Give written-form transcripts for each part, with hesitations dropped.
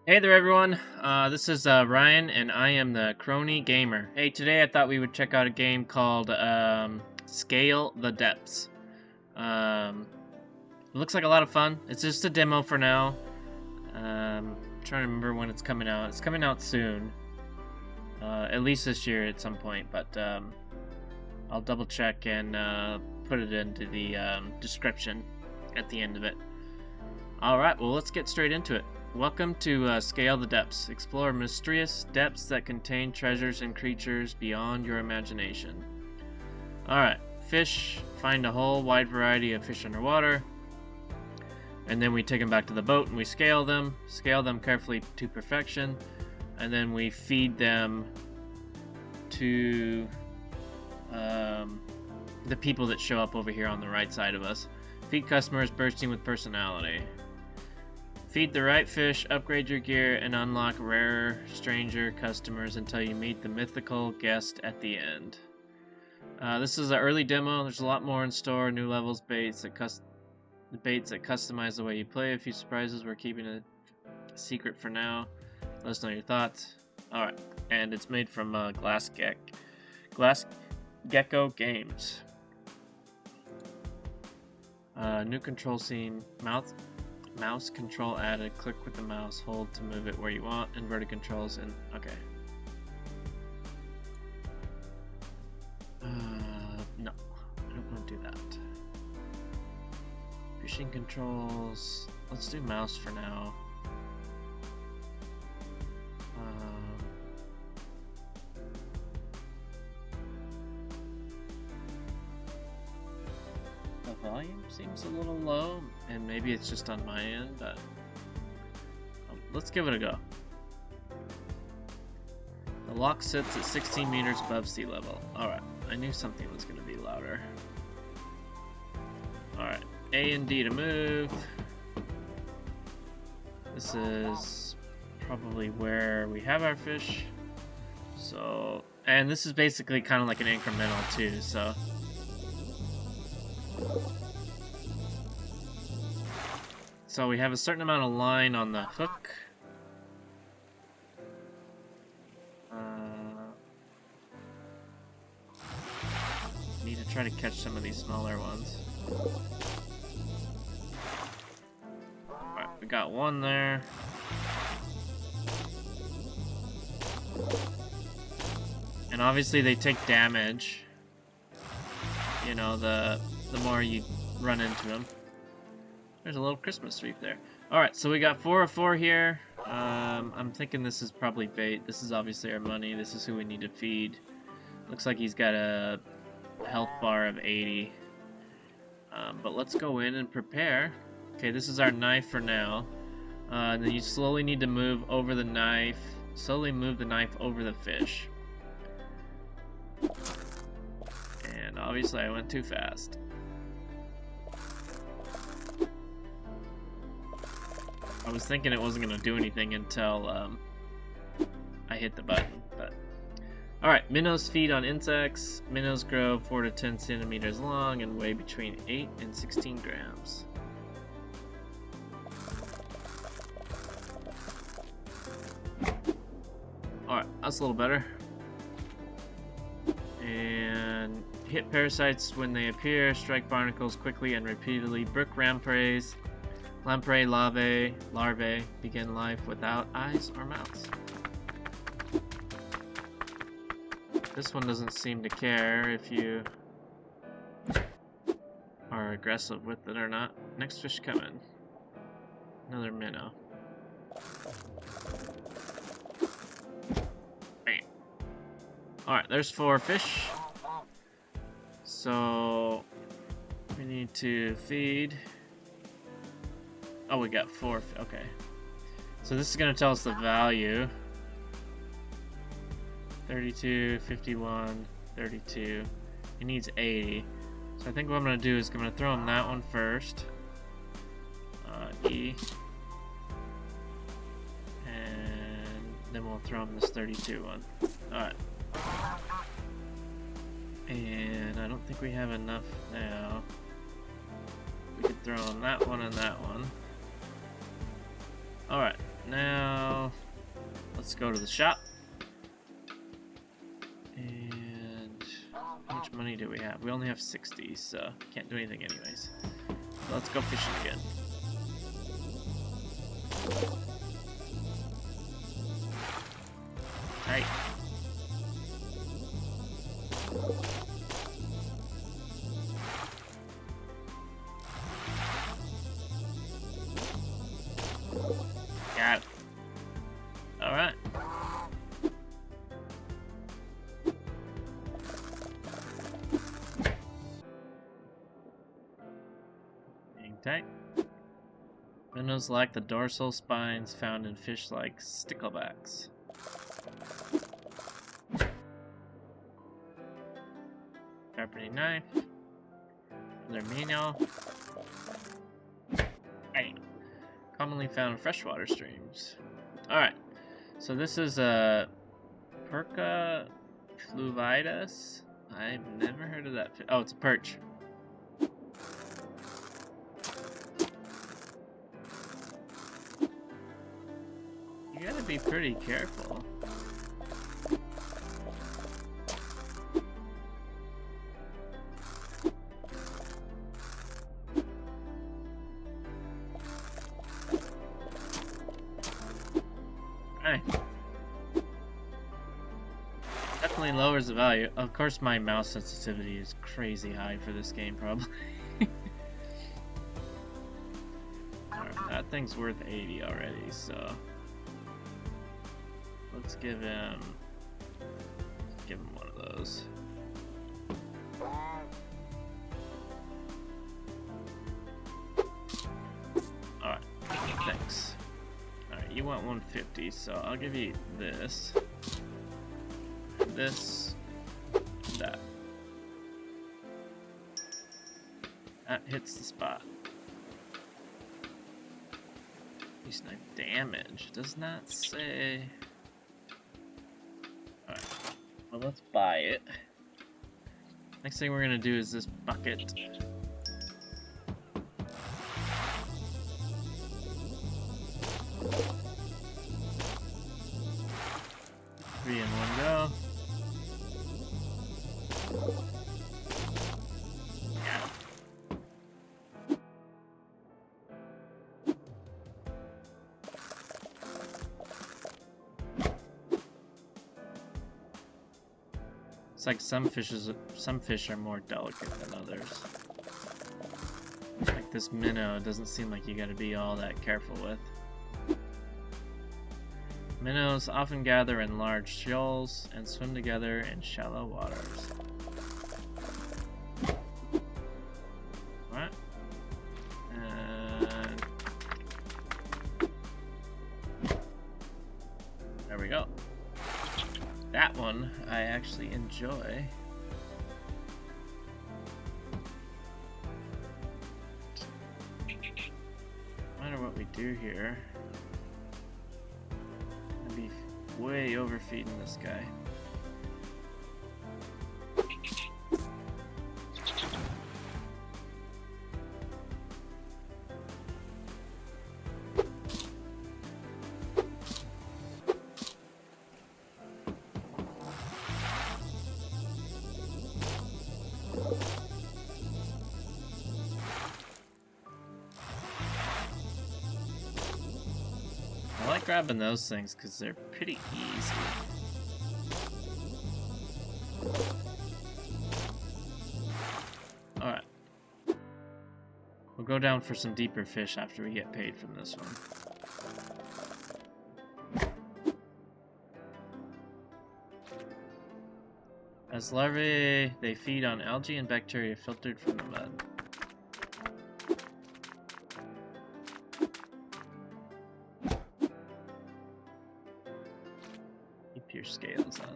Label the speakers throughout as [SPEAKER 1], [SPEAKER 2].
[SPEAKER 1] Hey there, everyone. This is Ryan, and I am the Crony Gamer. Hey, today I thought we would check out a game called Scale the Depths. It looks like a lot of fun. It's just a demo for now. Trying to remember when it's coming out. It's coming out soon, at least this year at some point. But I'll double check and put it into the description at the end of it. All right, well, let's get straight into it. Welcome to Scale the Depths. Explore mysterious depths that contain treasures and creatures beyond your imagination. Alright, fish. Find a whole wide variety of fish underwater. And then we take them back to the boat and we scale them carefully to perfection. And then we feed them to the people that show up over here on the right side of us. Feed customers bursting with personality. Feed the right fish, upgrade your gear, and unlock rarer, stranger customers until you meet the mythical guest at the end. This is an early demo. There's a lot more in store. New levels, baits that customize the way you play. A few surprises. We're keeping it secret for now. Let us know your thoughts. Alright, and it's made from Glass Gecko Games. New control scene. Mouse control added. Click with the mouse. Hold to move it where you want. Inverted controls and okay. No, I don't want to do that. Fishing controls. Let's do mouse for now. The volume seems a little low, and maybe it's just on my end, but let's give it a go. The lock sits at 16 meters above sea level. Alright, I knew something was going to be louder. Alright, A and D to move. This is probably where we have our fish. So, and this is basically kind of like an incremental too, so. So we have a certain amount of line on the hook. Need to try to catch some of these smaller ones. Alright, we got one there. And obviously they take damage. You know, the more you run into them. There's a little Christmas wreath there. Alright, so we got 4 of 4 here. I'm thinking this is probably bait. This is obviously our money. This is who we need to feed. Looks like he's got a health bar of 80. But let's go in and prepare. Okay, this is our knife for now. And then you slowly need to move over the knife. Slowly move the knife over the fish. And obviously I went too fast. I was thinking it wasn't going to do anything until I hit the button, but... Alright, minnows feed on insects. Minnows grow 4 to 10 centimeters long and weigh between 8 and 16 grams. Alright, that's a little better. And hit parasites when they appear. Strike barnacles quickly and repeatedly. Brook lamprey larvae begin life without eyes or mouths. This one doesn't seem to care if you are aggressive with it or not. Next fish coming. Another minnow. Bam. Alright, there's 4 fish. So we need to feed. Oh, we got 4. Okay. So this is going to tell us the value. 32, 51, 32. He needs 80. So I think what I'm going to do is I'm going to throw him that one first. E. And then we'll throw him this 32 one. Alright. And I don't think we have enough now. We could throw him that one and that one. Alright, now let's go to the shop. And how much money do we have? We only have 60, so can't do anything anyways. So let's go fishing again. Alright. Got it. Alright. Hang tight. Minnows lack the dorsal spines found in fish like sticklebacks. Sharpening knife. Another minnow. Bam. Commonly found in freshwater streams. Alright. So this is a Perca fluvitis. I've never heard of that. Oh, it's a perch. You gotta be pretty careful. Alright. Definitely lowers the value. Of course my mouse sensitivity is crazy high for this game, probably. Alright, that thing's worth 80 already, so... Let's give him one of those. Alright, thanks. Alright, you want 150, so I'll give you this. This. That. That hits the spot. Use knife damage. Does not say. Alright. Well, let's buy it. Next thing we're gonna do is this bucket. 3 in one go. Yeah. It's like some fish are more delicate than others. Like this minnow, it doesn't seem like you gotta be all that careful with. Minnows often gather in large shoals and swim together in shallow waters. What? And there we go. That one I actually enjoy. I wonder what we do here. Be way overfeeding this guy. I like grabbing those things because they're pretty easy. Alright. We'll go down for some deeper fish after we get paid from this one. As larvae, they feed on algae and bacteria filtered from the mud. Your scales on.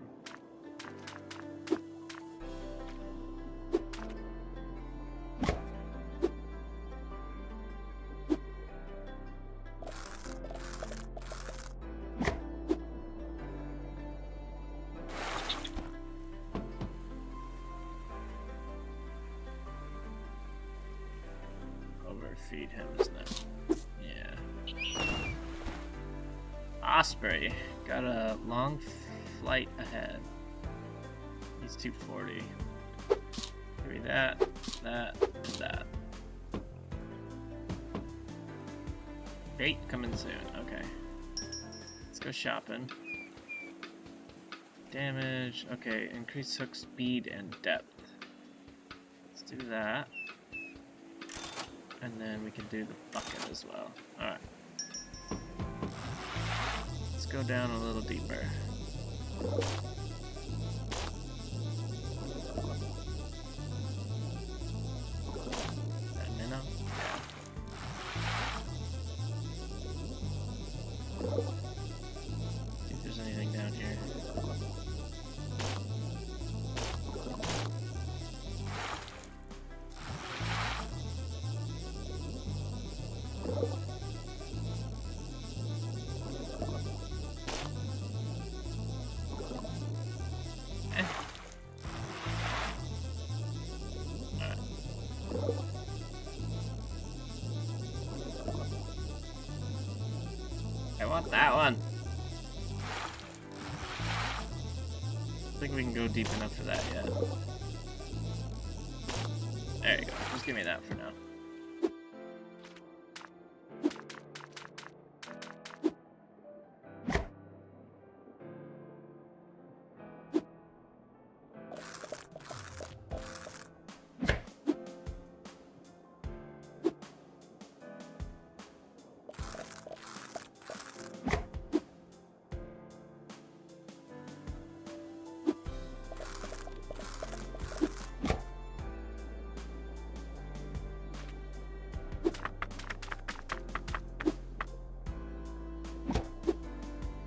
[SPEAKER 1] Overfeed him, isn't it? Yeah. Osprey. Got a long flight ahead. He's 240. Give me that, and that. Bait coming soon. Okay. Let's go shopping. Damage. Okay, increase hook speed and depth. Let's do that. And then we can do the bucket as well. Alright. Let's go down a little deeper. Is that minnow? Yeah. See if there's anything down here. I want that one. I think we can go deep enough for that yet. There you go. Just give me that for now.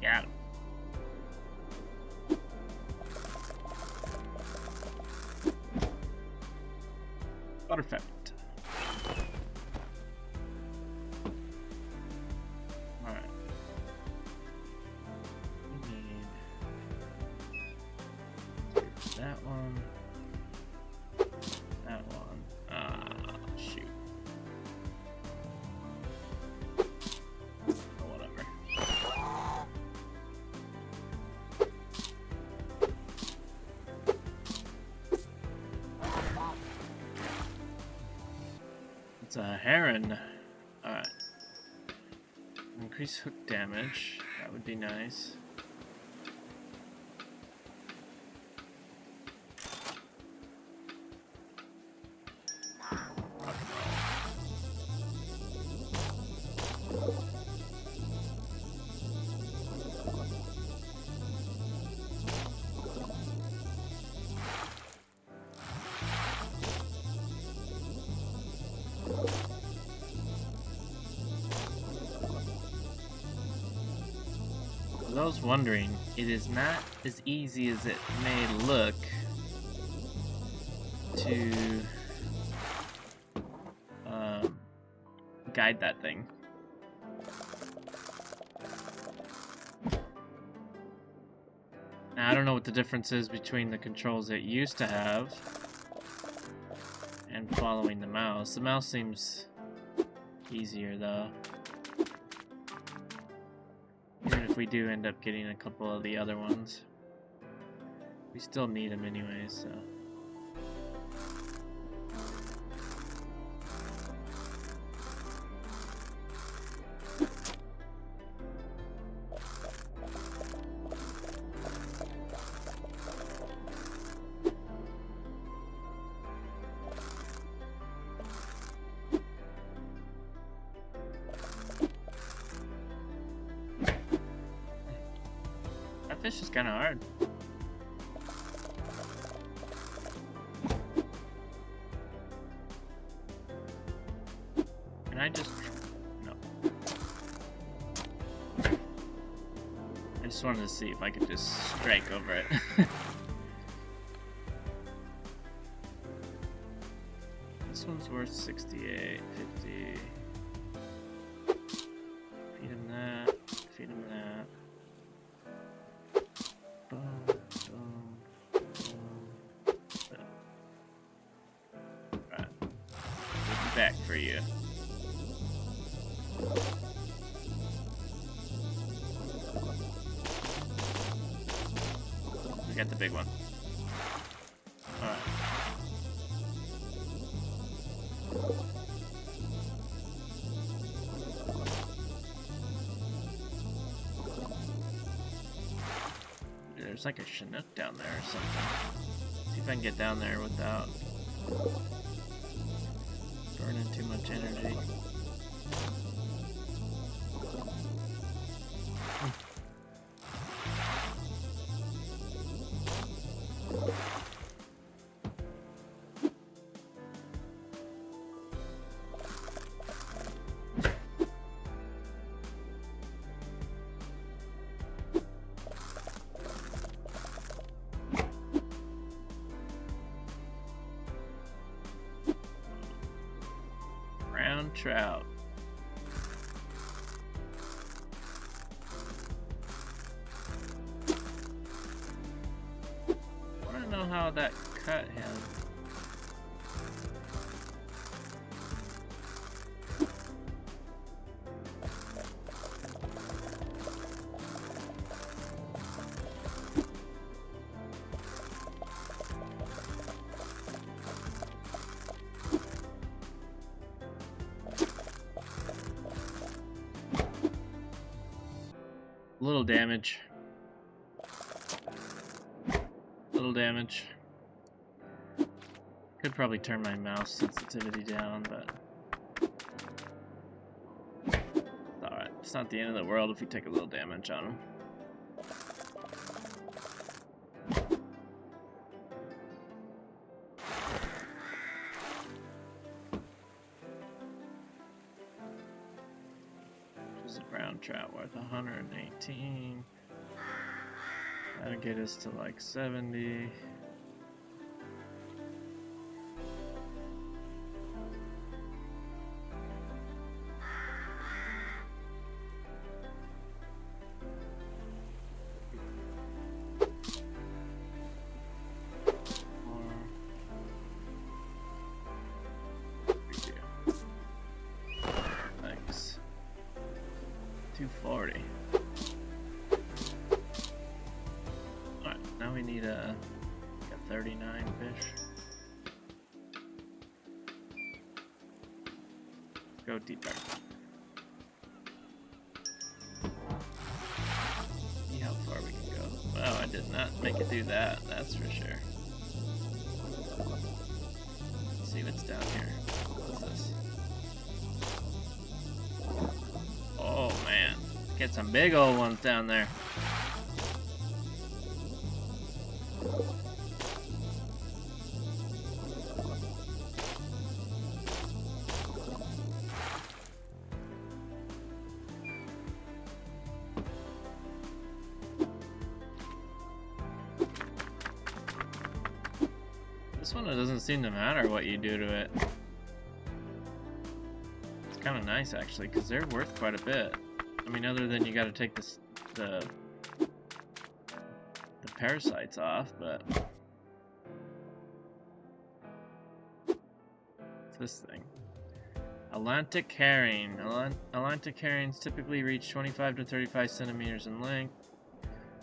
[SPEAKER 1] Got him. Perfect. Alright. We need that one. That one. Shoot. Oh, whatever. It's a heron. Alright. Increase hook damage. That would be nice. Rock and roll. For those wondering, it is not as easy as it may look to guide that thing. Now, I don't know what the difference is between the controls it used to have and following the mouse. The mouse seems easier though. Even if we do end up getting a couple of the other ones. We still need them anyway, so. That fish is kind of hard. Can I just... No. I just wanted to see if I could just strike over it. This one's worth 68, 50. Feed him that. Feed him that. Boom, boom, boom. Right. We'll be back for you. We got the big one. Alright. There's like a Chinook down there or something. See if I can get down there without burning too much energy. Brown trout. I want to know how that cut him. Little damage. Little damage. Could probably turn my mouse sensitivity down, but it's alright. It's not the end of the world if we take a little damage on him. Brown trout worth 118. That'll get us to like 70. Thanks. 240. Alright, now we need a 39 fish. Go deeper. See how far we can go. Wow, I did not make it do that, that's for sure. Let's see what's down here. What's this? Oh man, get some big old ones down there. This one, it doesn't seem to matter what you do to it. It's kind of nice actually, because they're worth quite a bit. I mean, other than you got to take the parasites off, but what's this thing? Atlantic herring. Atlantic herrings typically reach 25 to 35 centimeters in length,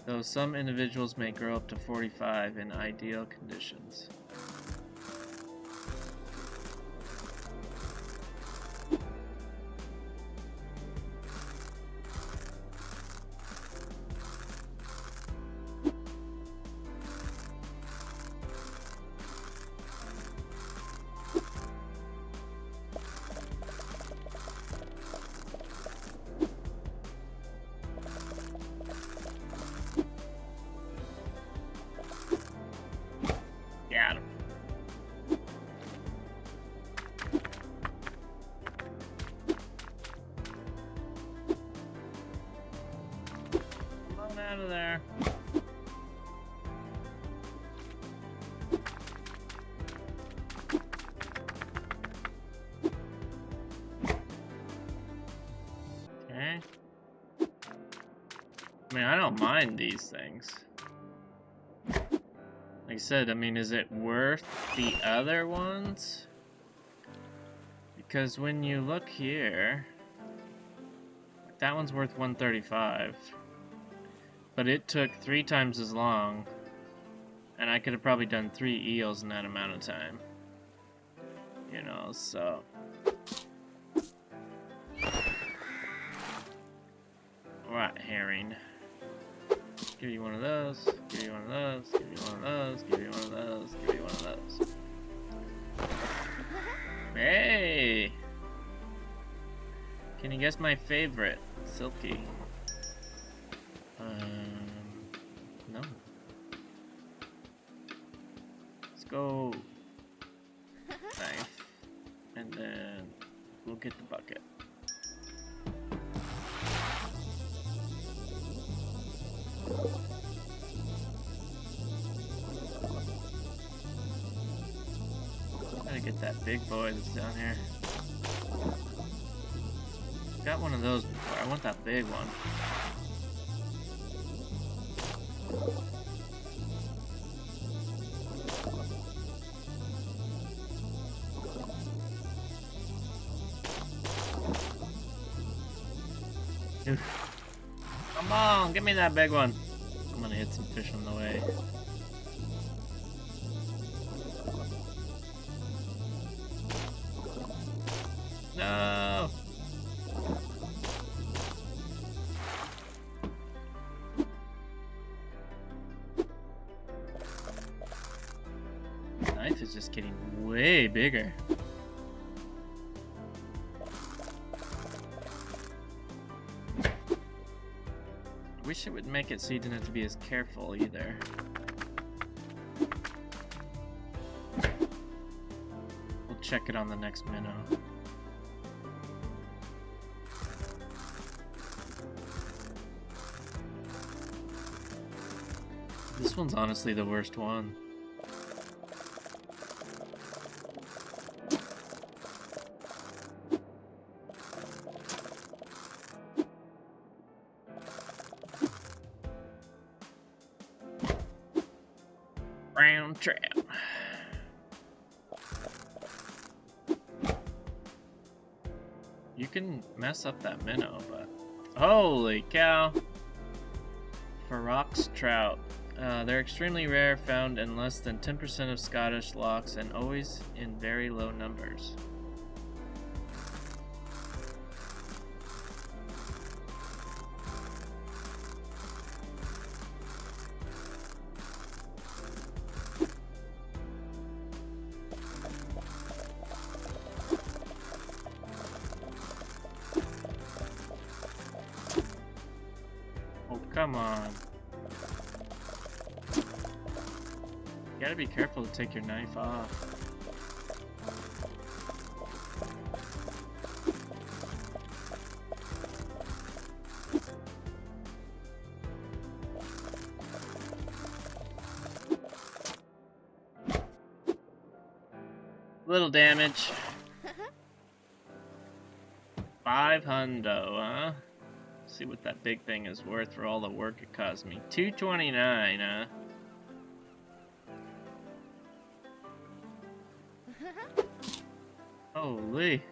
[SPEAKER 1] though some individuals may grow up to 45 in ideal conditions. Got him. Come on out of there. Okay. I mean, I don't mind these things. Like I said, I mean, is it worth the other ones? Because when you look here, that one's worth 135. But it took 3 times as long And I could have probably done 3 eels in that amount of time. You know, so... Alright, herring. Give you one of those, give you one of those, give you one of those, give you one of those, give you one of those. Hey! Can you guess my favorite? Silky. No. Let's go knife, and then we'll get the bucket. Gotta get that big boy that's down here. Got one of those before. I want that big one. Come on, give me that big one. I'm gonna hit some fish on the way. No! The knife is just getting way bigger. I wish it would make it so you didn't have to be as careful either. We'll check it on the next minnow. This one's honestly the worst one. Brown trout. You can mess up that minnow, but holy cow! Ferox trout. They're extremely rare, found in less than 10% of Scottish lochs and always in very low numbers. Oh, come on. You gotta be careful to take your knife off. Little damage. 500, huh? See what that big thing is worth for all the work it caused me. 229, huh? Holy.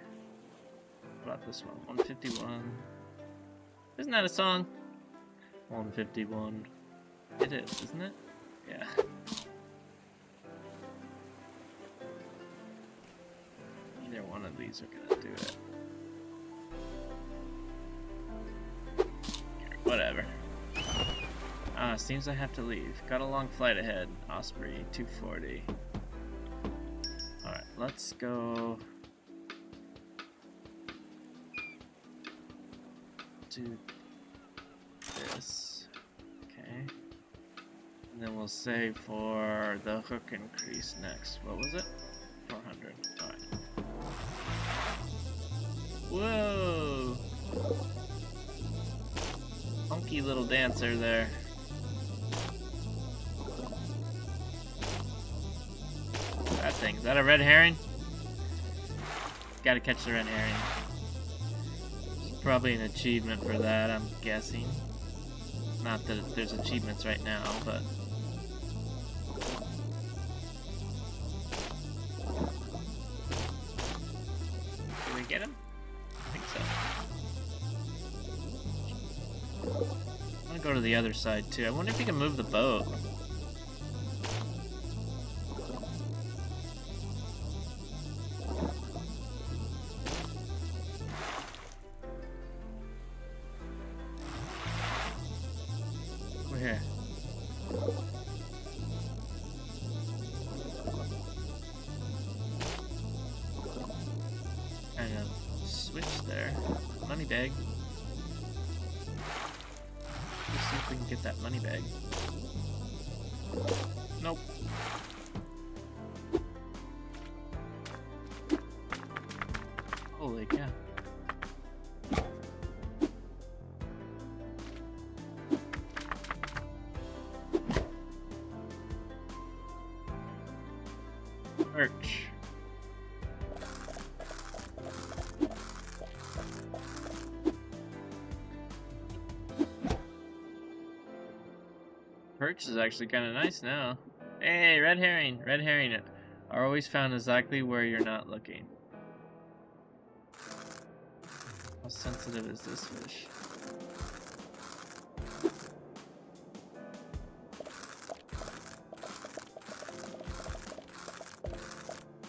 [SPEAKER 1] What about this one? 151. Isn't that a song? 151. It is, isn't it? Yeah. Either one of these are gonna do it. Whatever. Seems I have to leave. Got a long flight ahead. Osprey, 240. Alright, let's go do this. Okay. And then we'll save for the hook increase next. What was it? 400. Alright. Whoa! Funky little dancer there. That thing. Is that a red herring? Gotta catch the red herring. There's probably an achievement for that, I'm guessing. Not that there's achievements right now, but... Did we get him? I think so. I'm gonna go to the other side too. I wonder if you can move the boat. Over here. Kind of switch there. Money bag. Let's see if we can get that money bag. Nope. Holy cow. Perch. Perch is actually kind of nice now. Hey, red herring! Red herring are always found exactly where you're not looking. How sensitive is this fish?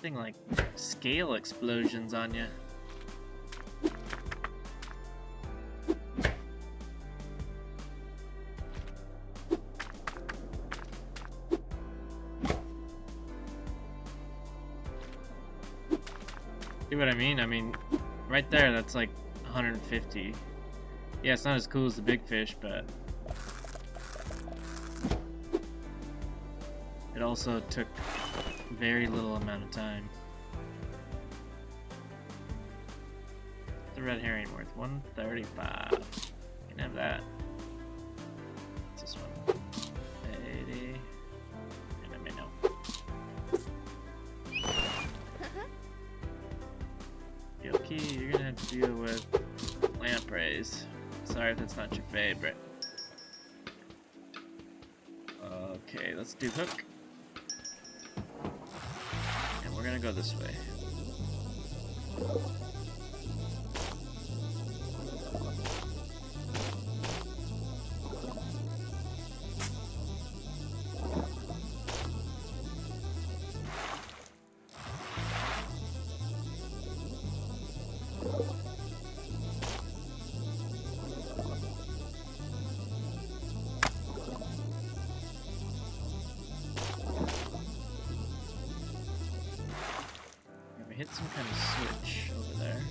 [SPEAKER 1] Thing like scale explosions on you. See what I mean? I mean, right there, that's like 150. Yeah, it's not as cool as the big fish, but it also took very little amount of time. The red herring worth 135. You can have that. What's this one? 80. And a minnow. Yoki, you're gonna have to deal with lampreys. Sorry if that's not your favorite. Okay, let's do hook. And we're gonna go this way. Hit some kind of switch over there.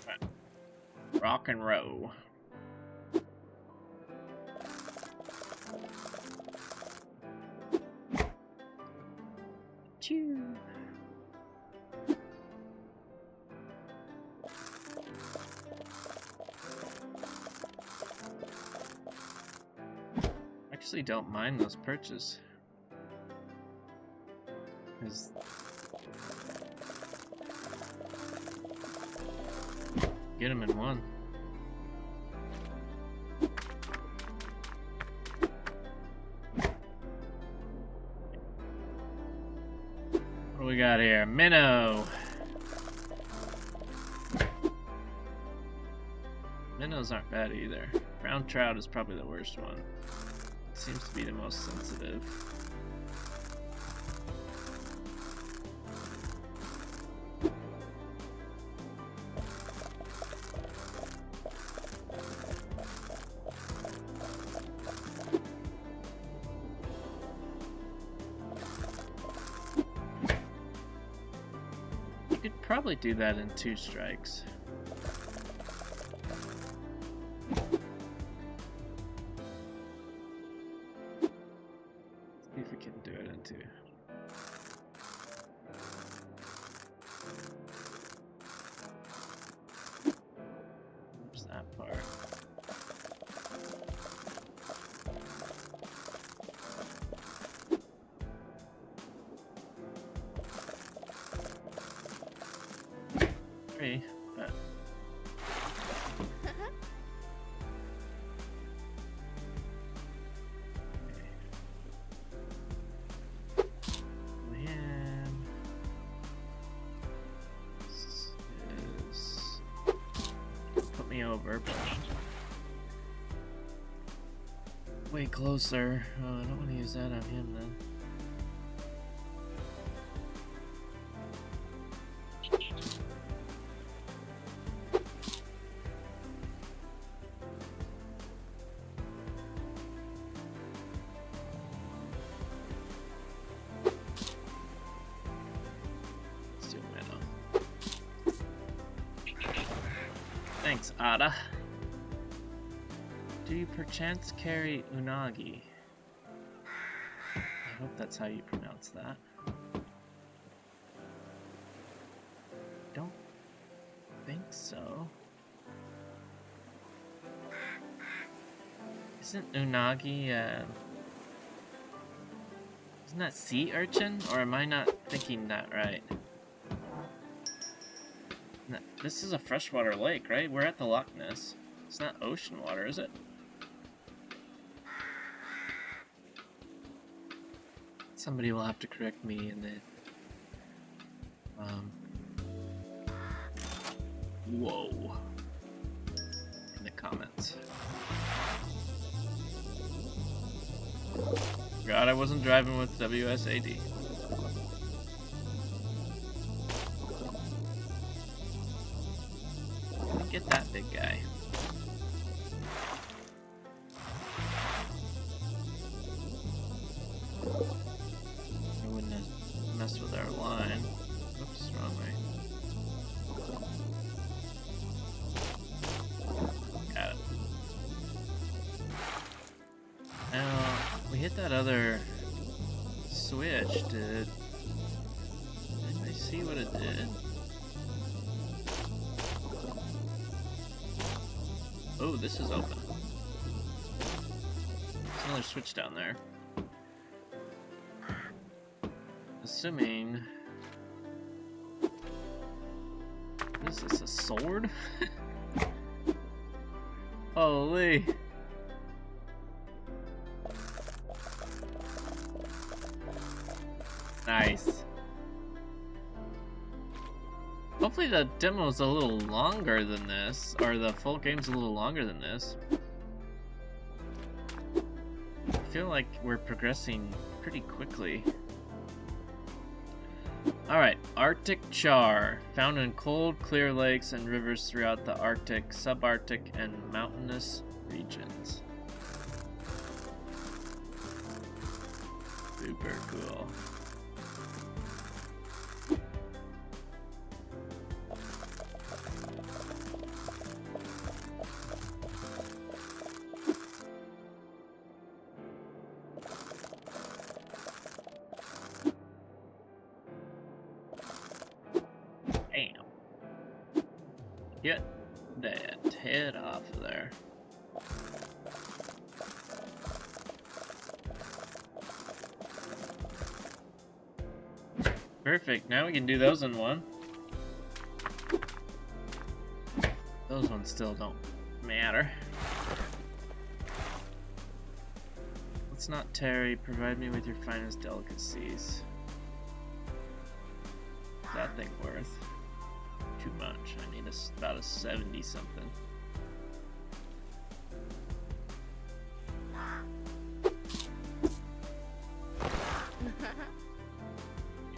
[SPEAKER 1] Right. Rock and roll. Choo. Actually don't mind those perches. Get them in one. What do we got here? Minnow. Minnows aren't bad either. Brown trout is probably the worst one. Seems to be the most sensitive. You could probably do that in 2 strikes. See if we can do it in 2. There's that part. Three, but over, but way closer. Oh, I don't want to use that on him then. Thanks, Ada. Do you perchance carry unagi? I hope that's how you pronounce that. Don't think so. Isn't unagi, isn't that sea urchin? Or am I not thinking that right? No, this is a freshwater lake, right? We're at the Loch Ness. It's not ocean water, is it? Somebody will have to correct me in the whoa, in the comments. God, I wasn't driving with WSAD. Let me get that big guy. I wouldn't have messed with our line. Oops, wrong way. Got it. Now, we hit that other switch. Did I see what it did? Oh, this is open. There's another switch down there. Assuming... What is this, a sword? Holy! Nice. Hopefully the demo's a little longer than this, or the full game's a little longer than this. I feel like we're progressing pretty quickly. Alright, Arctic char, found in cold, clear lakes and rivers throughout the Arctic, subarctic, and mountainous regions. Super cool. Get that head off of there. Perfect, now we can do those in one. Those ones still don't matter. Let's not tarry, provide me with your finest delicacies. What's that thing worth? Too much. I need about a 70 something.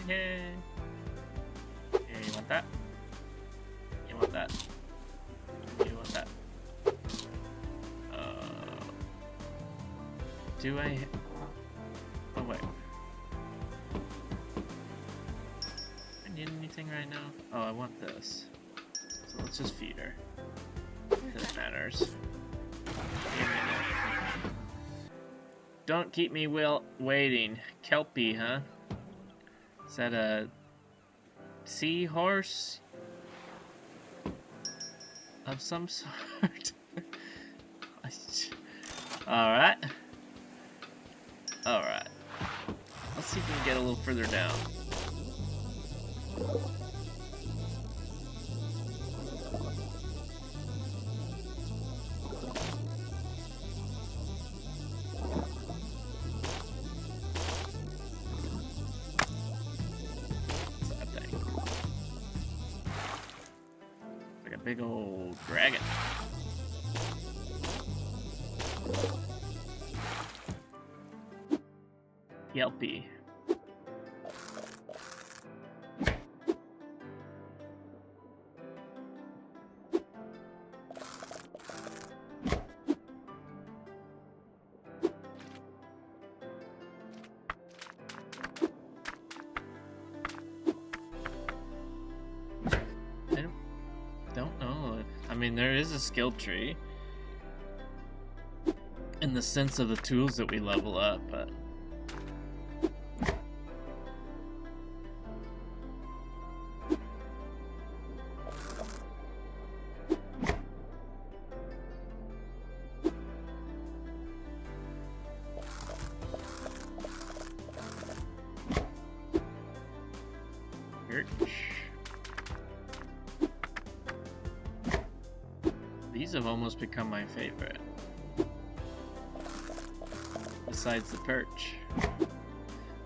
[SPEAKER 1] Hey. Yeah, you want that? You want that? You want that? Do I? Oh wait. Need anything right now? Oh, I want this. So let's just feed her. That matters. Don't keep me waiting. Kelpie, huh? Is that a seahorse of some sort? Alright. Alright. Let's see if we can get a little further down. What's that thing? It's like a big old dragon. Yelpy. mean, there is a skill tree in the sense of the tools that we level up, but these have almost become my favorite. Besides the perch.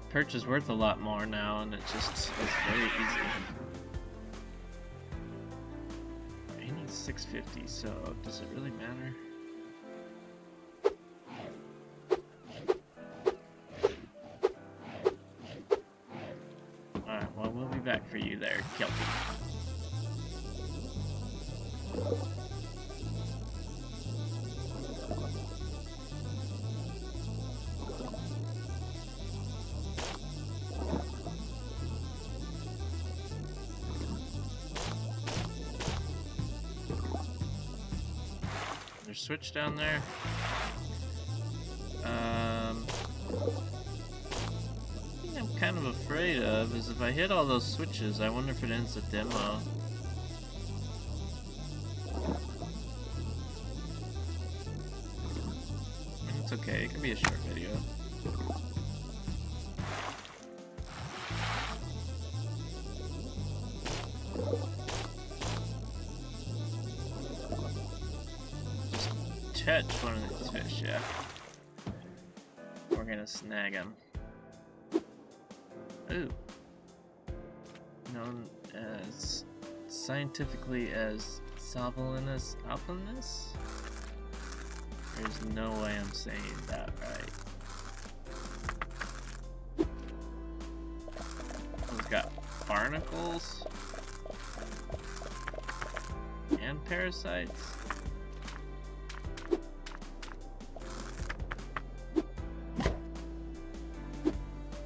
[SPEAKER 1] Perch is worth a lot more now, and it's very easy. He needs 650, so does it really matter? Alright, well, we'll be back for you there, Kelpie. There's switch down there. Thing I'm kind of afraid of is if I hit all those switches, I wonder if it ends the demo. It's okay, it can be a short video. Just catch one of these fish, yeah. We're gonna snag him. Ooh. Known as scientifically as Salvelinus alpinus? There's no way I'm saying that right. It's got barnacles and parasites.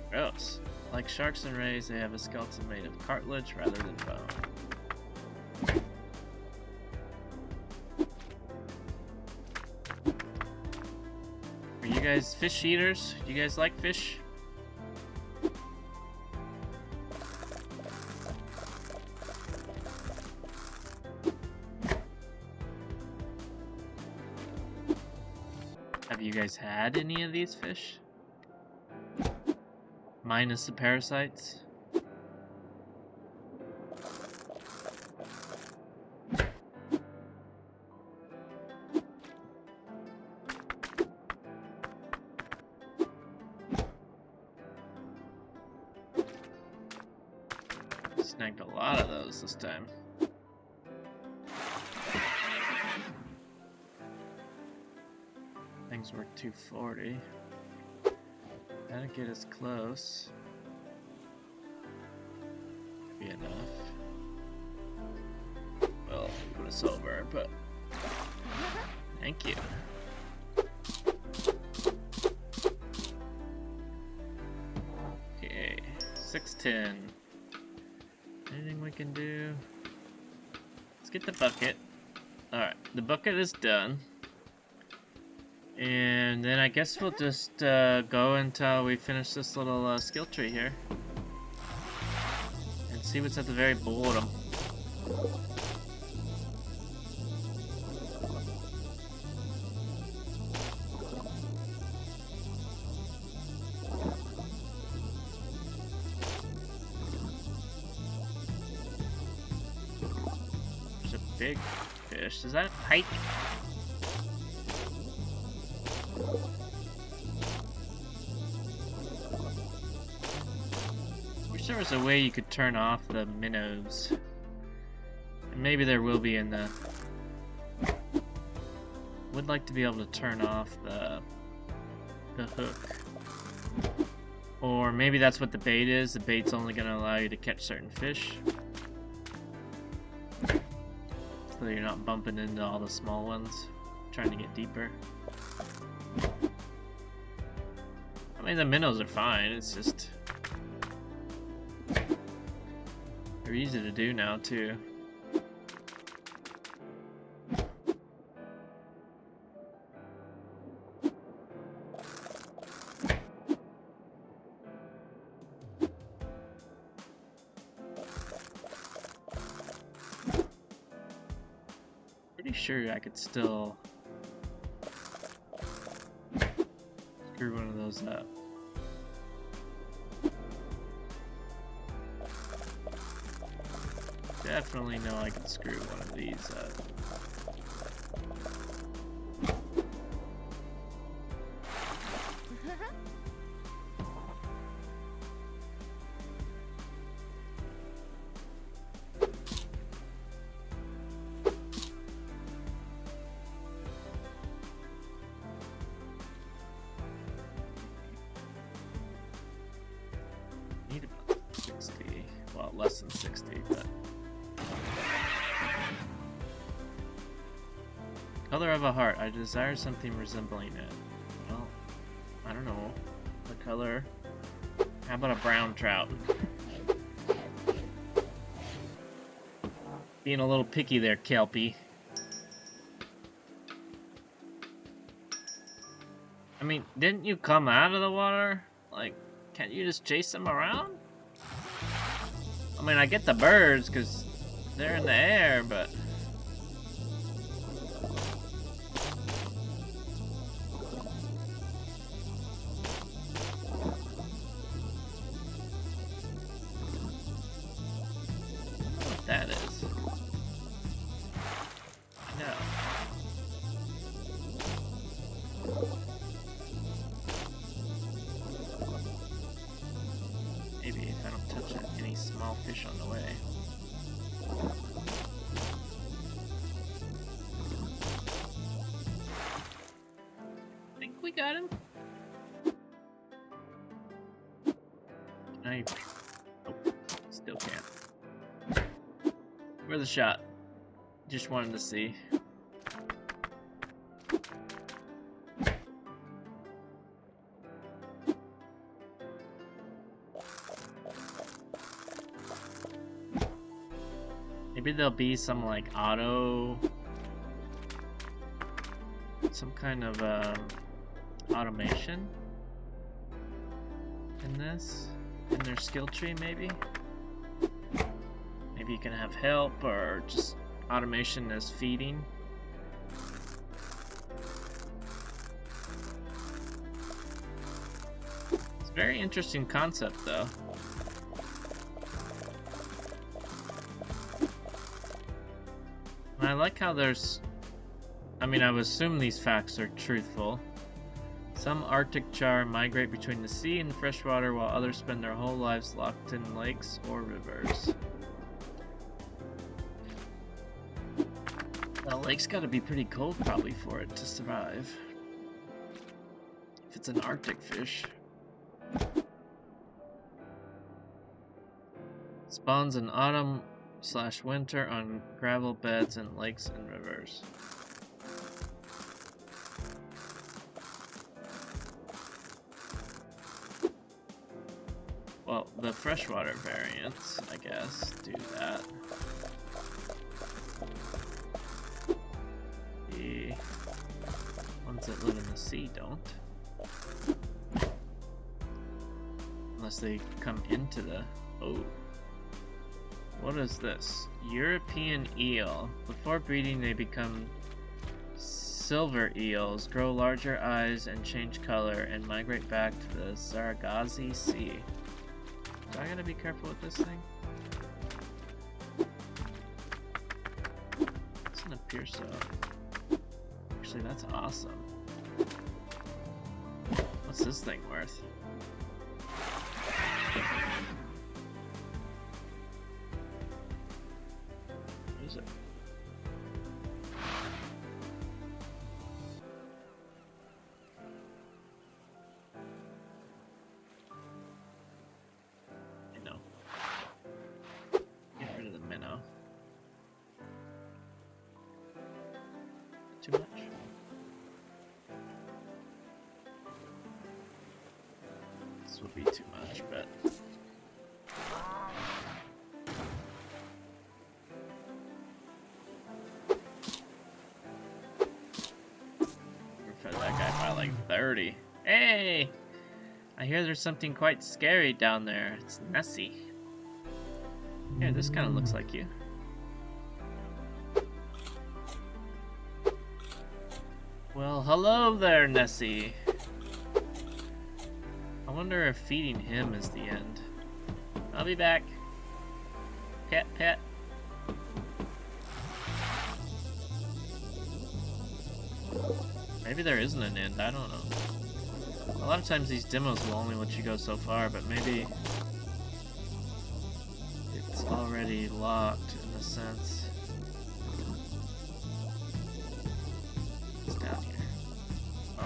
[SPEAKER 1] Gross. Like sharks and rays, they have a skeleton made of cartilage rather than bone. Are you guys fish eaters? Do you guys like fish? Have you guys had any of these fish? Minus the parasites? Snagged a lot of those this time. Things worth 240. That'll get us close. Be enough. Well, put us over, but thank you. Okay, 610. Anything we can do? Let's get the bucket. Alright, the bucket is done. And then I guess we'll just go until we finish this little skill tree here. And see what's at the very bottom. There's a big fish. Is that a pike? Wish there was a way you could turn off the minnows. And maybe there will be in the... Would like to be able to turn off the hook. Or maybe that's what the bait is. The bait's only going to allow you to catch certain fish. So you're not bumping into all the small ones, trying to get deeper. I mean, the minnows are fine, it's just... They're easy to do now, too. sure I could still screw one of those up. Definitely know I can screw one of these up. Need about 60. Well, less than 60, but... Color of a heart. I desire something resembling it. Well, I don't know. The color. How about a brown trout? Being a little picky there, Kelpie. I mean, didn't you come out of the water? Like, can't you just chase them around? I mean, I get the birds because they're in the air, but... that is. No. Maybe if I don't touch any small fish on the way. I think we got him. Nope, still can't. Where's the shot? Just wanted to see. Maybe there'll be some like some kind of automation in this, in their skill tree maybe? Maybe you can have help or just automation as feeding. It's a very interesting concept though. And I like how there's... I mean, I would assume these facts are truthful. Some Arctic char migrate between the sea and freshwater while others spend their whole lives locked in lakes or rivers. The lake's gotta be pretty cold probably for it to survive. If it's an Arctic fish. Spawns in autumn/winter on gravel beds in lakes and rivers. Well, the freshwater variants, I guess, do that. The ones that live in the sea don't. Unless they come into the... Oh. What is this? European eel. Before breeding, they become silver eels, grow larger eyes and change color, and migrate back to the Sargasso Sea. Do I gotta be careful with this thing? Doesn't appear so. Actually, that's awesome. What's this thing worth? What is it? Too much? This would be too much, but... We fed that guy by like 30. Hey! I hear there's something quite scary down there. It's Nessie. Here, this kind of looks like you. Well, hello there, Nessie. I wonder if feeding him is the end. I'll be back. Pet, pet. Maybe there isn't an end, I don't know. A lot of times these demos will only let you go so far, but maybe it's already locked in a sense. It's down here. Oh.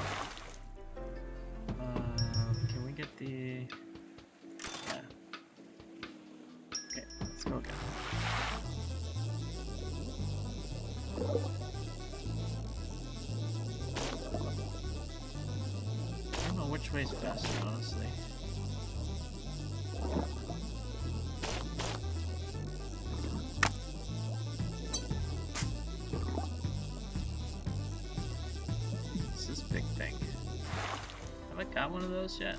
[SPEAKER 1] Can we get the... Yeah. Okay, let's go again. I don't know which way's best, honestly. What's this big thing? Have I got one of those yet?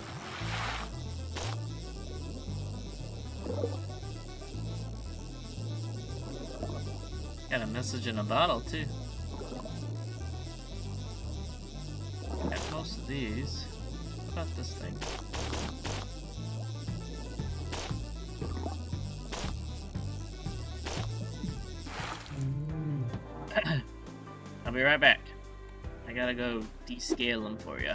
[SPEAKER 1] Got a message in a bottle, too. Got most of these. What about this thing? I'll be right back. I gotta go descale them for you.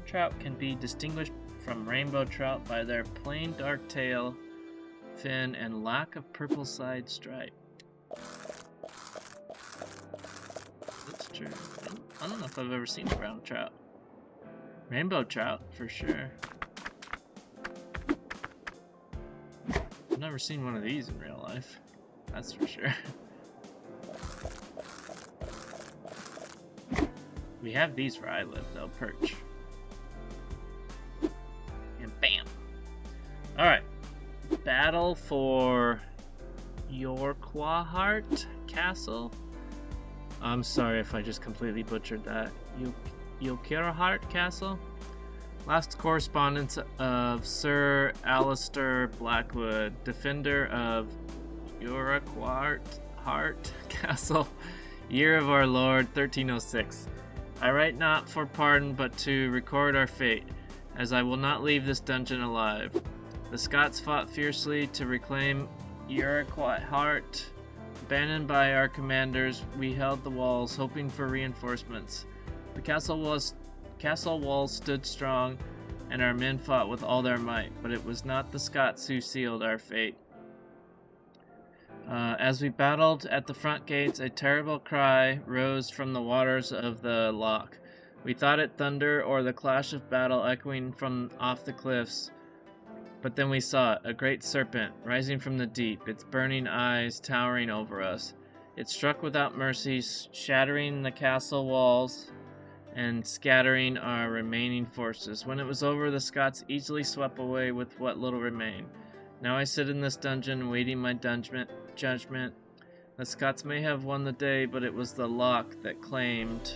[SPEAKER 1] Trout can be distinguished from rainbow trout by their plain dark tail, fin, and lack of purple side stripe. That's true. I don't know if I've ever seen a brown trout. Rainbow trout, for sure. I've never seen one of these in real life. That's for sure. We have these where I live, though. Perch. And bam! Alright. Battle for Yorquahart Castle. I'm sorry if I just completely butchered that. Yorquahart Castle. Last correspondence of Sir Alistair Blackwood, defender of Yorquahart Castle, year of our Lord 1306. I write not for pardon, but to record our fate, as I will not leave this dungeon alive. The Scots fought fiercely to reclaim Yorquahart. Abandoned by our commanders, we held the walls, hoping for reinforcements. The castle walls stood strong, and our men fought with all their might, but it was not the Scots who sealed our fate. As we battled at the front gates, a terrible cry rose from the waters of the loch. We thought it thunder or the clash of battle echoing from off the cliffs, but then we saw it, a great serpent rising from the deep, its burning eyes towering over us. It struck without mercy, shattering the castle walls and scattering our remaining forces. When it was over, the Scots easily swept away with what little remained. Now I sit in this dungeon, waiting my judgment. The Scots may have won the day, but it was the loch that claimed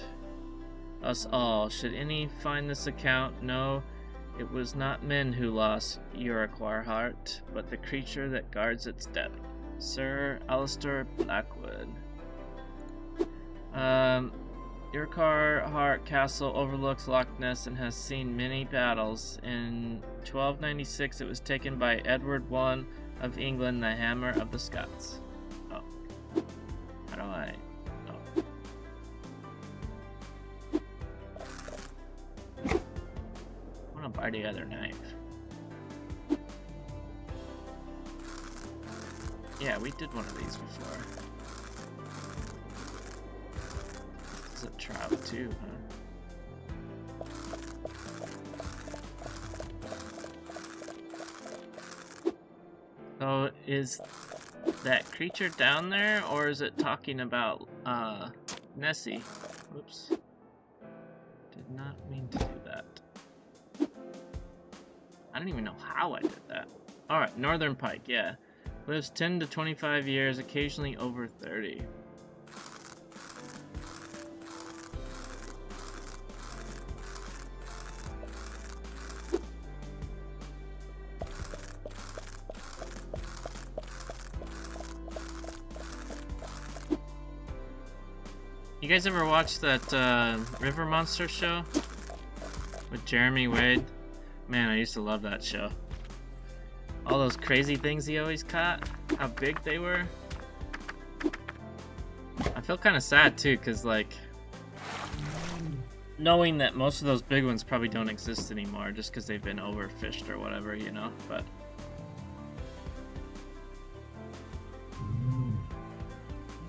[SPEAKER 1] us all. Should any find this account, know it was not men who lost Yorquahart, but the creature that guards its depth. Sir Alistair Blackwood. Yorquahart Castle overlooks Loch Ness and has seen many battles. In 1296, it was taken by Edward I of England, the Hammer of the Scots. Oh. How do I... Oh. I want to buy the other knife. Yeah, we did one of these before. This is a trout too, huh? So is that creature down there, or is it talking about Nessie? Whoops. Did not mean to do that. I don't even know how I did that. Alright, Northern Pike, yeah. Lives 10 to 25 years, occasionally over 30. You guys ever watch that River Monster show with Jeremy Wade? Man, I used to love that show. All those crazy things he always caught, how big they were. I feel kind of sad too, because like, knowing that most of those big ones probably don't exist anymore just because they've been overfished or whatever, you know, but...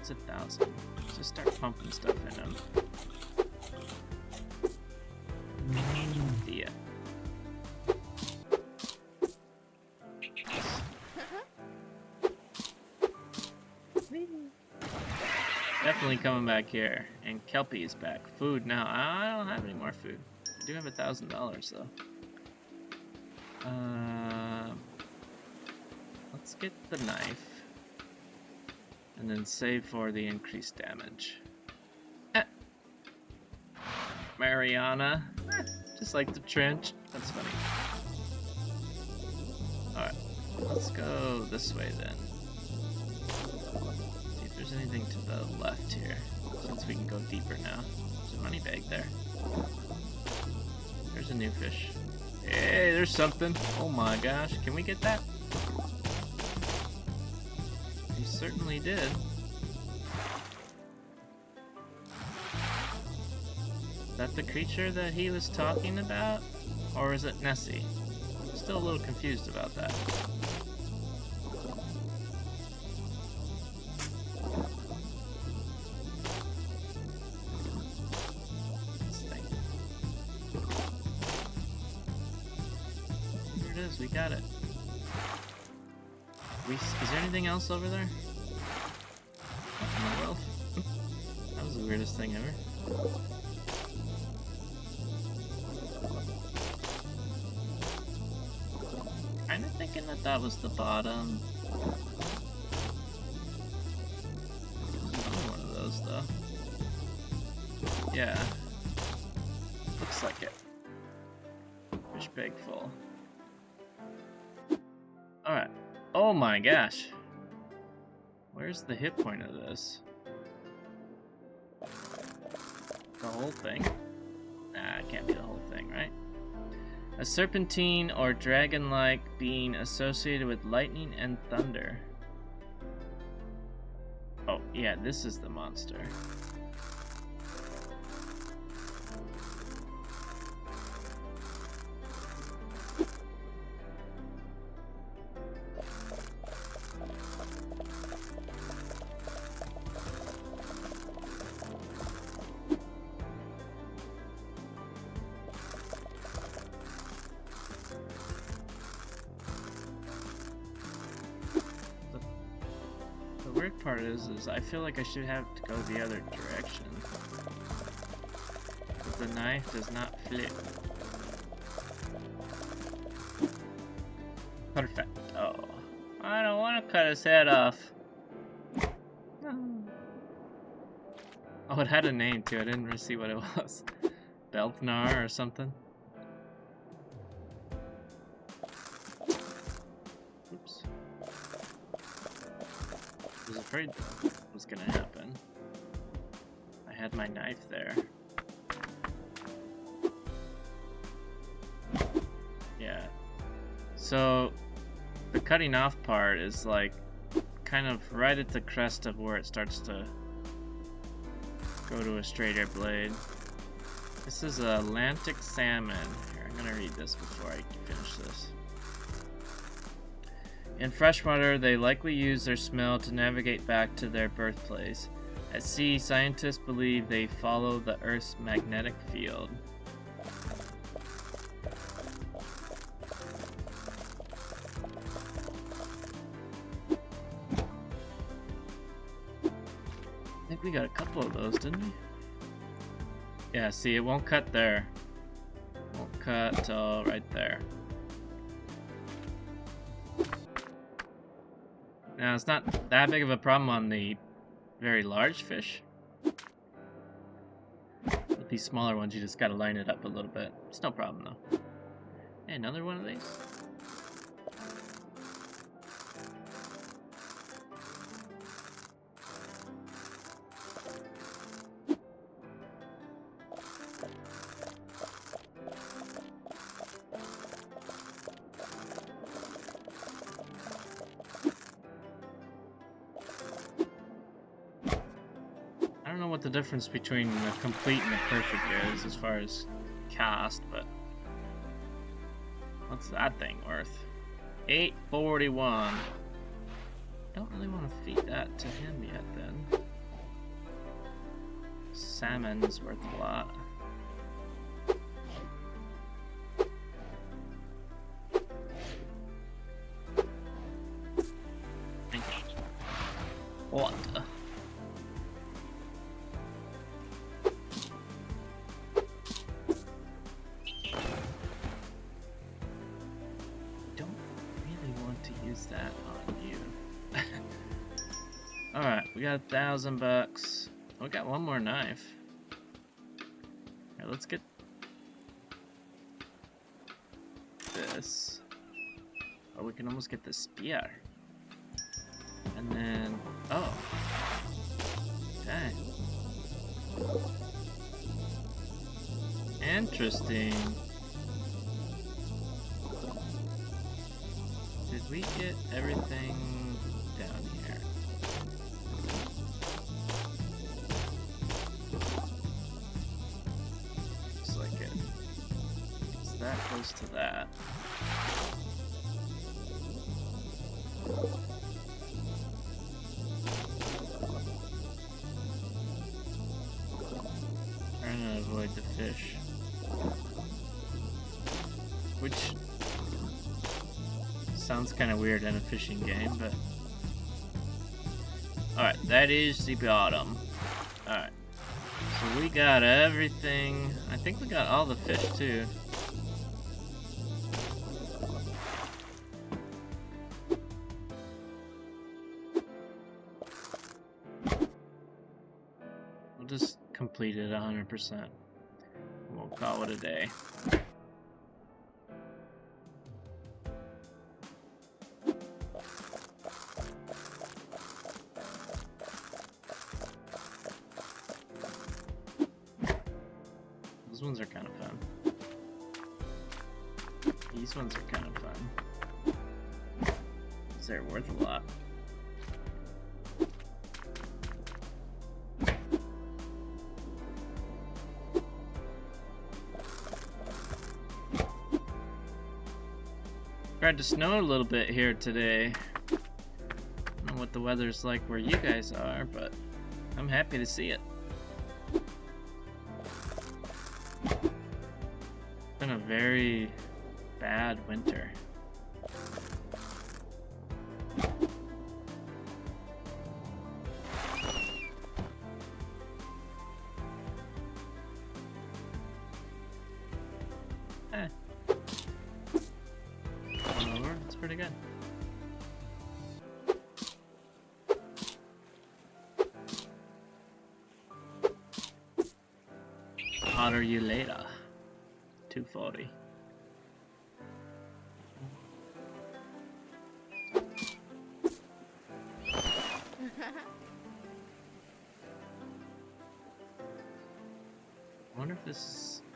[SPEAKER 1] It's 1,000. Just start pumping stuff in them. Yeah. Definitely coming back here. And Kelpie is back. Food now. I don't have any more food. I do have $1,000 though. Let's get the knife. And then save for the increased damage. Mariana. Just like the trench. That's funny. Alright. Let's go this way then. See if there's anything to the left here. Since we can go deeper now. There's a money bag there. There's a new fish. Hey, there's something. Oh my gosh. Can we get that? He certainly did. Is that the creature that he was talking about? Or is it Nessie? I'm still a little confused about that. This thing. Here it is, we got it. Is there anything else over there? Well, that was the weirdest thing ever. Kinda thinking that that was the bottom. Another one of those though. Yeah. Looks like it. Fish bag full. Alright. Oh my gosh. Where's the hit point of this? The whole thing? Nah, it can't be the whole thing, right? A serpentine or dragon-like being associated with lightning and thunder. Oh, yeah, this is the monster. The weird part is I feel like I should have to go the other direction. But the knife does not flip. Perfect. Oh. I don't want to cut his head off. Oh, it had a name too. I didn't really see what it was. Belthnar or something. Oops. I was afraid that was gonna happen. I had my knife there. Yeah. So the cutting off part is like kind of right at the crest of where it starts to go to a straighter blade. This is Atlantic salmon. Here, I'm gonna read this before I finish this. In freshwater, they likely use their smell to navigate back to their birthplace. At sea, scientists believe they follow the Earth's magnetic field. I think we got a couple of those, didn't we? Yeah, see, it won't cut there. Won't cut till right there. Now, it's not that big of a problem on the very large fish. With these smaller ones, you just gotta line it up a little bit. It's no problem, though. Hey, another one of these? know what the difference between the complete and the perfect is as far as cost, but what's that thing worth? 841. Don't really want to feed that to him yet then. Salmon's worth a lot. What? Don't really want to use that on you. Alright, we got $1,000. We got one more knife. Alright, let's get this. Oh, we can almost get the spear. And then, oh, dang. Interesting. Did we get everything down here? Looks like it. So that goes to that. Trying to avoid the fish. Which sounds kind of weird in a fishing game, but... Alright, that is the bottom. Alright. So we got everything. I think we got all the fish too. We'll just complete it 100%. We'll call it a day. Those ones are kind of fun. These ones are kind of fun. They're worth a lot. Tried to snow a little bit here today. I don't know what the weather's like where you guys are, but I'm happy to see it. It's been a very bad winter. It's pretty good. Hotter you later. 240.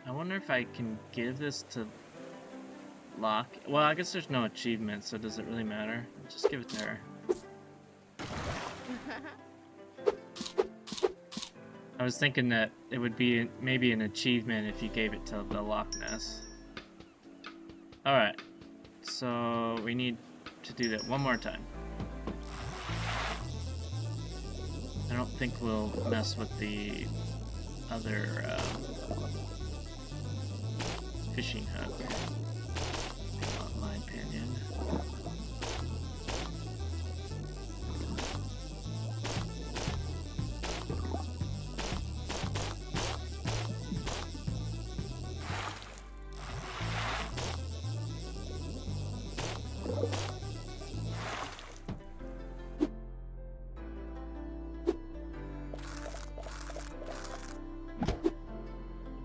[SPEAKER 1] I wonder if I can give this to Locke. Well, I guess there's no achievement, so does it really matter? Just give it to her. I was thinking that it would be maybe an achievement if you gave it to the Loch Ness. Alright, so we need to do that one more time. I don't think we'll mess with the other fishing hook. Not my opinion.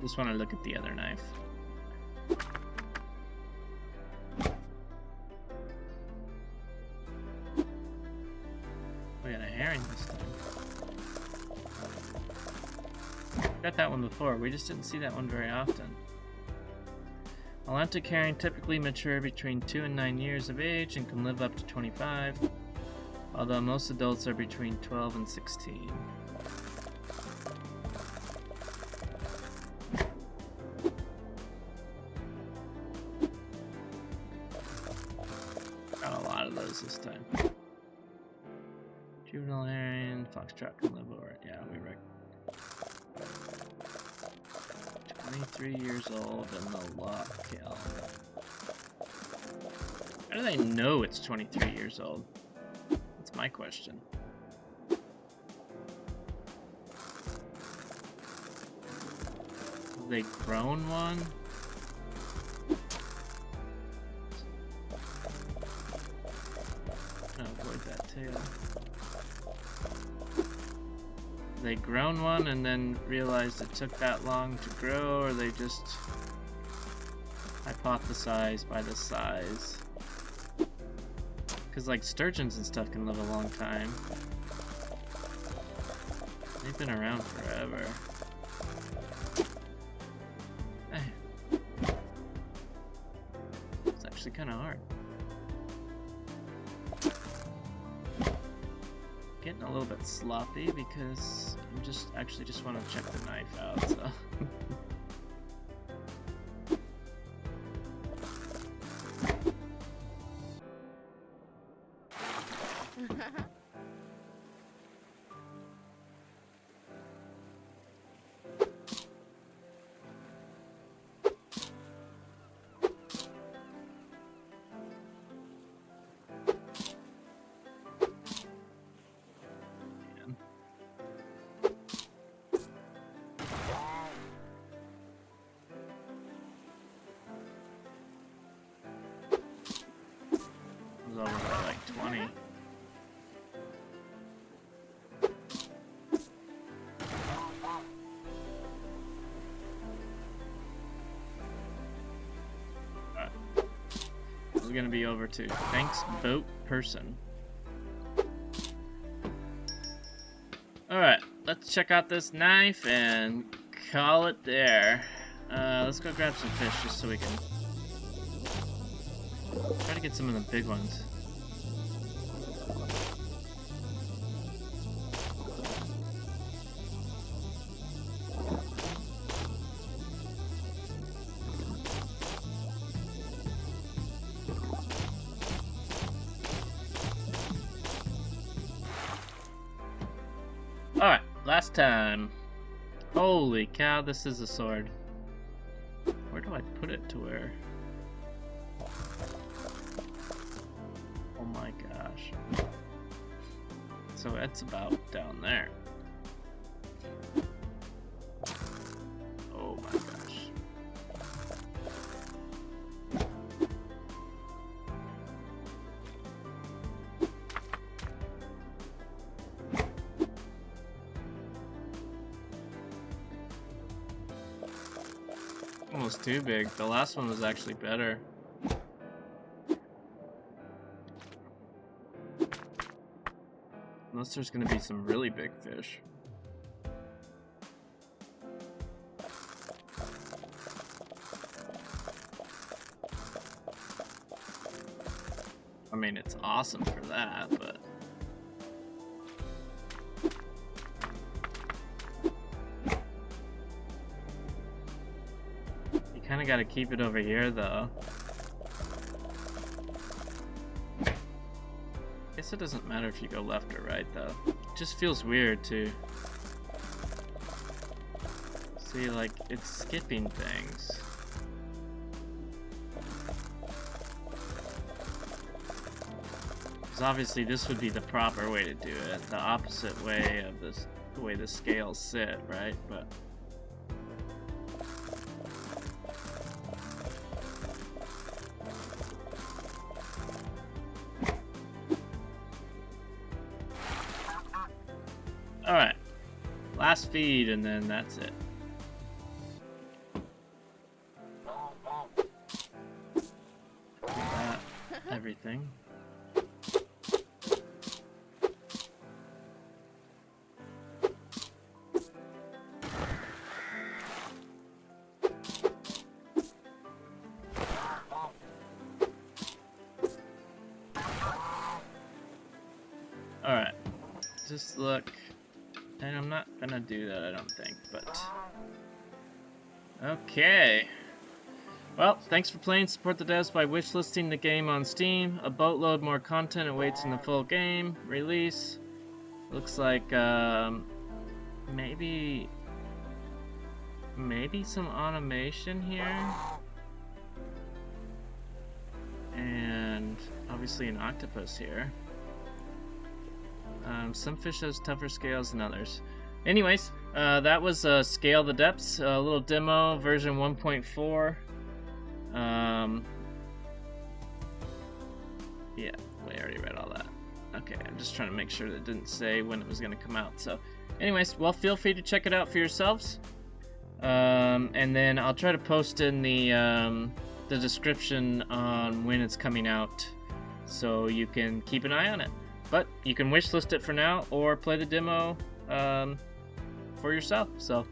[SPEAKER 1] Just want to look at the other knife. We got a herring this time. Got that one before, we just didn't see that one very often. Atlantic herring typically mature between 2 and 9 years of age and can live up to 25, although most adults are between 12 and 16. this time. Juvenile Aryan, Foxtrot can live over it. Yeah, we were 23 years old and the lock kill. How do they know it's 23 years old? That's my question. Have they grown one? Avoid that tail. They grown one and then realized it took that long to grow, or they just hypothesized by the size? Because like sturgeons and stuff can live a long time. They've been around forever. It's actually kind of hard. Getting a little bit sloppy because I'm just want to check the knife out, so. Over by like 20. Alright. This is gonna be over too. Thanks, boat person. Alright, let's check out this knife and call it there. Let's go grab some fish just so we can try to get some of the big ones. Alright, last time. Holy cow, this is a sword. Where do I put it to where? Oh my gosh. So it's about down there. Oh my gosh. Almost too big. The last one was actually better. Unless there's gonna be some really big fish. I mean, it's awesome for that, but... you kinda gotta keep it over here, though. Guess it doesn't matter if you go left or right, though. It just feels weird to see, like, it's skipping things. Because obviously this would be the proper way to do it, the opposite way of this, the way the scales sit, right? But alright, last feed and then that's it. That, everything. Alright, just look. And I'm not gonna do that, I don't think, but... okay. Well, thanks for playing. Support the devs by wishlisting the game on Steam. A boatload more content awaits in the full game release. Looks like maybe some automation here. And obviously an octopus here. Some fish has tougher scales than others. Anyways, that was Scale the Depths, a little demo, version 1.4. Yeah, we already read all that. Okay, I'm just trying to make sure that it didn't say when it was going to come out. So, anyways, well, feel free to check it out for yourselves. And then I'll try to post in the description on when it's coming out, so you can keep an eye on it. But you can wishlist it for now, or play the demo for yourself. So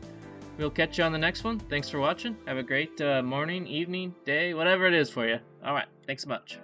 [SPEAKER 1] we'll catch you on the next one. Thanks for watching. Have a great morning, evening, day, whatever it is for you. All right, thanks so much.